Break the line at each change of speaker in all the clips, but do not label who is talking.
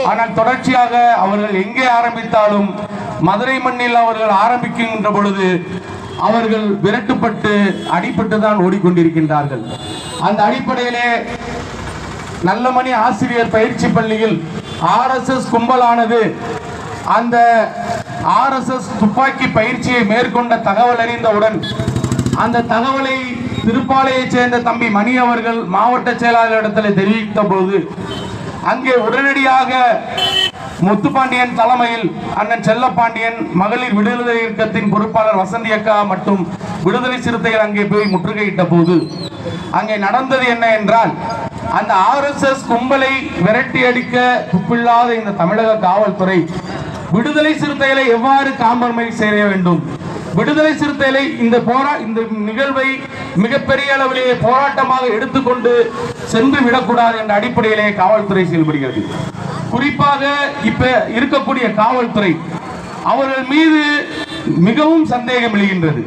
ஆனால் தொடர்ச்சியாக அவர்கள் எங்கே ஆரம்பித்தாலும் மதுரை மண்ணில் அவர்கள் ஆரம்பிக்கின்ற பொழுது அவர்கள் விரட்டுப்பட்டு அடிபட்டு தான் ஓடிக்கொண்டிருக்கின்றார்கள். அந்த அடிப்படையிலே நல்லமணி ஆசிரியர் பயிற்சி பள்ளியில் RSS கும்பலானது அந்த RSS துப்பாக்கி பயிற்சியை மேற்கொண்ட தகவல் அறிந்தவுடன் அந்த தகவலை திருப்பாலையைச் சேர்ந்த தம்பி மணி அவர்கள் மாவட்ட செயலாளரிடத்தில் தெரிவித்த போது அங்கே உடனடியாக முத்துப்பாண்டியன் தலைமையில் அண்ணன் செல்லப்பாண்டியன், மகளிர் விடுதலை இயக்கத்தின் பொறுப்பாளர் வசந்தி அக்கா மற்றும் விடுதலை சிறுத்தைகள் அங்கே போய் முற்றுகையிட்ட போது அங்கே நடந்தது என்ன என்றால், அந்த RSS கும்பலை விரட்டி அடிக்க துப்பில்லாத இந்த தமிழக காவல்துறை விடுதலை சிறுத்தைகளை எவ்வாறு காம்ப்ரமைஸ் செய்ய வேண்டும், விடுதலை சிறுத்தைகளை இந்த நிகழ்வை மிகப்பெரிய அளவிலே போராட்டமாக எடுத்துக்கொண்டு சென்று விடக்கூடாது என்ற அடிப்படையிலே காவல்துறை செயல்படுகிறது. குறிப்பாக இப்ப இருக்கக்கூடிய காவல்துறை அவர்கள் மீது மிகவும் சந்தேகம் எழுகின்றது.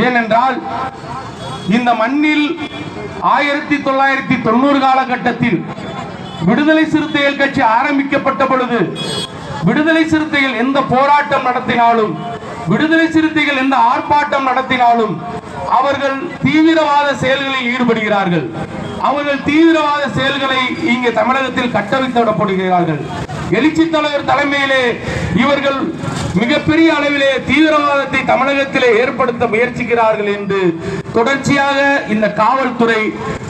ஏனென்றால் இந்த மண்ணில் 1990 காலகட்டத்தில் விடுதலை சிறுத்தைகள் கட்சி ஆரம்பிக்கப்பட்ட பொழுது விடுதலை சிறுத்தைகள் எந்த போராட்டம் நடத்தினாலும், விடுதலை சிறுத்தைகள் எந்த ஆர்ப்பாட்டம் நடத்தினாலும் அவர்கள் தீவிரவாத செயல்களில் ஈடுபடுகிறார்கள். அவர்கள் தீவிரவாத செயல்களை இங்கே தமிழகத்தில் கட்டவிழ்த்து விடப்படுகிறார்கள். எழுச்சி தலைவர் தலைமையிலே இவர்கள் மிகப்பெரிய அளவிலே தீவிரவாதத்தை தமிழகத்திலே ஏற்படுத்த முயற்சிக்கிறார்கள் என்று தொடர்ச்சியாக இந்த காவல்துறை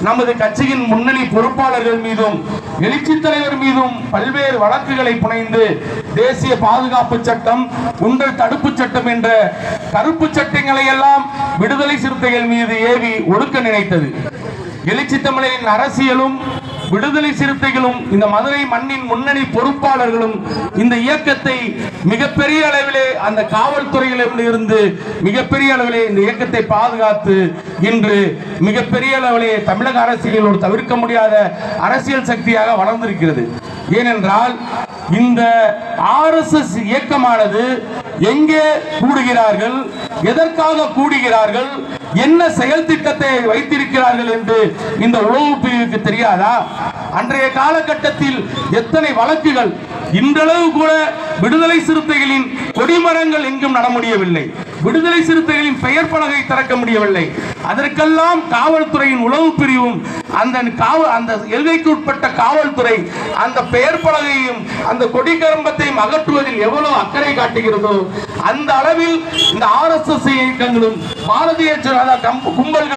நமது கட்சியின் முன்னணி பொறுப்பாளர்கள் மீதும் எழுச்சி தலைவர் மீதும் பல்வேறு வழக்குகளை புனைந்து தேசிய பாதுகாப்பு சட்டம், குண்டர் தடுப்பு சட்டம் என்ற கருப்பு சட்டங்களை எல்லாம் விடுதலை சிறுத்தைகள் மீது ஏவி ஒடுக்க நினைத்தது. எழுச்சி தமிழரின் அரசியலும் விடுதலை சிறுத்தைகளும் இந்த மதுரை மண்ணின் முன்னணி பொறுப்பாளர்களும் இந்த இயக்கத்தை மிகப்பெரிய அளவிலே அந்த காவல்துறையிலிருந்து இருந்து மிகப்பெரிய அளவிலே இந்த இயக்கத்தை பாதுகாத்து இன்று மிகப்பெரிய அளவிலே தமிழக அரசியலில் ஒரு தவிர்க்க முடியாத அரசியல் சக்தியாக வளர்ந்திருக்கிறது. ஏனென்றால் இந்த RSS இயக்கமானது எங்கே கூடுகிறார்கள், எதற்காக கூடுகிறார்கள், என்ன செயல் திட்டத்தை வைத்திருக்கிறார்கள் என்று இந்த உளவு பிரிவுக்கு தெரியாதா? அன்றைய காலகட்டத்தில் எத்தனை வழக்குகள், இன்றளவு கூட விடுதலை சிறுத்தைகளின் கொடிமரங்கள் எங்கும் நட முடியவில்லை, விடுதலை சிறுத்தைகளின் பெயர் பலகை திறக்க முடியவில்லை. அதற்கெல்லாம் காவல்துறையின் உளவு பிரிவும் அந்த எல்கைக்கு உட்பட்ட காவல்துறை அந்த பெயர் பலகையும் அந்த கொடி கம்பத்தையும் அகற்றுவதில் எவ்வளவு அக்கறை காட்டுகிறதோ அந்த அளவில் இந்த RSS இயக்கங்களும் பாரதிய ஜனதா கும்பல்கள்